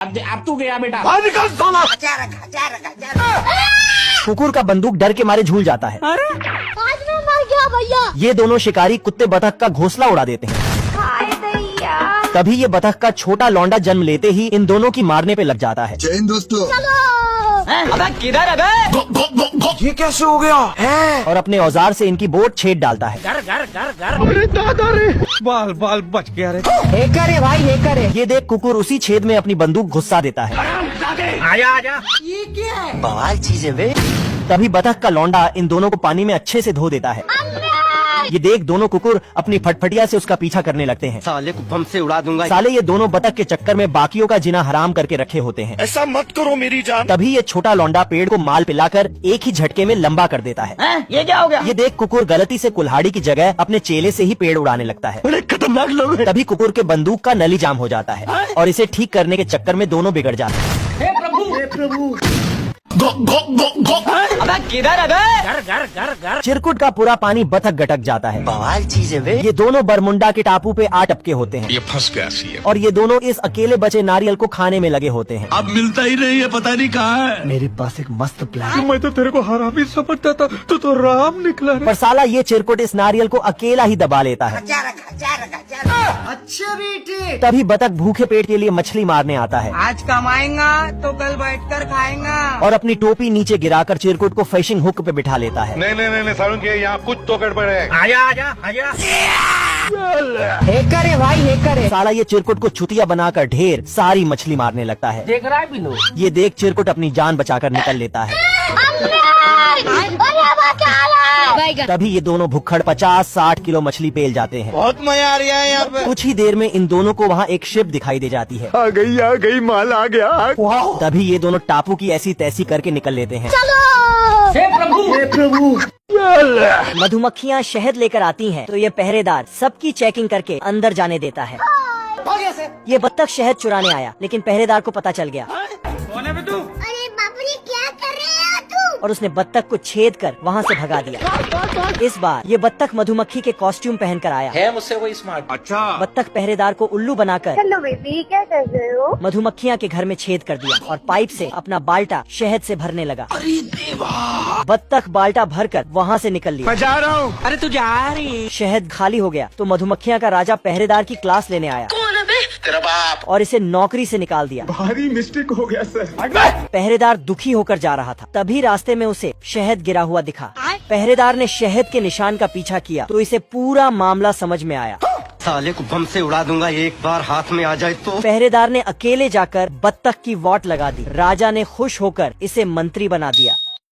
अब तू गया बेटा। कुकुर का बंदूक डर के मारे झूल जाता है। आज मैं मर गया भैया। ये दोनों शिकारी कुत्ते बतख का घोंसला उड़ा देते हैं। तभी ये बतख का छोटा लौंडा जन्म लेते ही इन दोनों की मारने पे लग जाता है। जय हिंद दोस्तों। अबे किधर अबे? ये कैसे हो गया है? और अपने औजार से इनकी बोट छेद डालता है। घर घर घर घर। अरे दादा रे, बाल बाल बच गया रे। हेकर है भाई, हेकर है। ये देख कुकुर उसी छेद में अपनी बंदूक घुसा देता है। आजा आजा। ये क्या है? बवाल चीज है बे। तभी बतख का लौंडा इन दोनों को पानी में अच्छे से धो देता है। ये देख दोनों कुकुर अपनी फटफटिया से उसका पीछा करने लगते हैं। साले को बम से उड़ा दूंगा। साले ये दोनों बतख के चक्कर में बाकियों का जीना हराम करके रखे होते हैं। ऐसा मत करो मेरी जान। तभी ये छोटा लौंडा पेड़ को माल पिलाकर एक ही झटके में लंबा कर देता है। ये क्या हो गया? ये देख कुकुर गलती से कुल्हाड़ी की जगह अपने चेले से ही पेड़ उड़ाने लगता है। बड़े खतरनाक लोग हैं। तभी कुकुर के बंदूक का नली जाम हो जाता है और इसे ठीक करने के चक्कर में दोनों बिगड़ जाते हैं। हे प्रभु। अबे किधर अबे? घर घर घर घर। चिरकुट का पूरा पानी बतख गटक जाता है। बवाल चीज है वे। ये दोनों बरमुंडा के टापू पे आ टपके होते हैं। ये फंस गया सी। और ये दोनों इस अकेले बचे नारियल को खाने में लगे होते हैं। अब मिलता ही नहीं है, पता नहीं कहाँ है। मेरे पास एक मस्त प्लान। मैं तो तेरे को हरामी समझता था, तू तो राम निकला रे। पर साला ये चिरकुट इस नारियल को अकेला ही दबा लेता है। अच्छे बेटे, तभी बतख भूखे पेट के लिए मछली मारने आता है आज कमाएगा तो कल बैठकर खाएगा। और अपनी टोपी नीचे गिराकर चिरकुट को फिशिंग हुक पे बिठा लेता है। नहीं सारुण के यहाँ कुछ तो गड़बड़ है। आजा आजा आजा। हेकर है भाई, हेकर है। साला ये चिरकुट को छुतिया बनाकर ढेर सारी मछली मारने लगता है। देख रहा है बिनू? ये देख चिरकुट अपनी जान बचाकर निकल लेता है। तभी ये दोनों भुक्खड़ 50-60 किलो मछली पेल जाते हैं। बहुत मजा आ रहा है यहाँ पे। कुछ ही देर में इन दोनों को वहाँ एक शिप दिखाई दे जाती है। आ गई माल आ गया। तभी ये दोनों टापू की ऐसी तैसी करके निकल लेते हैं। हे प्रभु। मधुमक्खियाँ शहद लेकर आती हैं, तो ये पहरेदार सबकी चेकिंग करके अंदर जाने देता है। ये बत्तख शहद चुराने आया, लेकिन पहरेदार को पता चल गया कौन है बे तू? अरे बाप रे, क्या कर रहे हो तू? और उसने बत्तख को छेद कर वहाँ से भगा दिया। इस बार ये बत्तख मधुमक्खी के कॉस्ट्यूम पहनकर आया। है मुझसे कोई स्मार्ट? अच्छा, बत्तख पहरेदार को उल्लू बनाकर हेलो बेबी, क्या कर रहे हो? मधुमक्खियाँ के घर में छेद कर दिया और पाइप से अपना बाल्टा शहद से भरने लगा। बत्तख बाल्टा भरकर वहाँ से निकल लिया। मैं जा रहा हूँ। अरे तू जा रही? शहद खाली हो गया तो मधुमक्खियाँ का राजा पहरेदार की क्लास लेने आया तेरा बाप। और इसे नौकरी से निकाल दिया। भारी मिस्टेक हो गया सर। पहरेदार दुखी होकर जा रहा था, तभी रास्ते में उसे शहद गिरा हुआ दिखा। पहरेदार ने शहद के निशान का पीछा किया तो इसे पूरा मामला समझ में आया। साले को बम से उड़ा दूंगा, एक बार हाथ में आ जाए तो। पहरेदार ने अकेले जाकर बत्तख की वाट लगा दी। राजा ने खुश होकर इसे मंत्री बना दिया।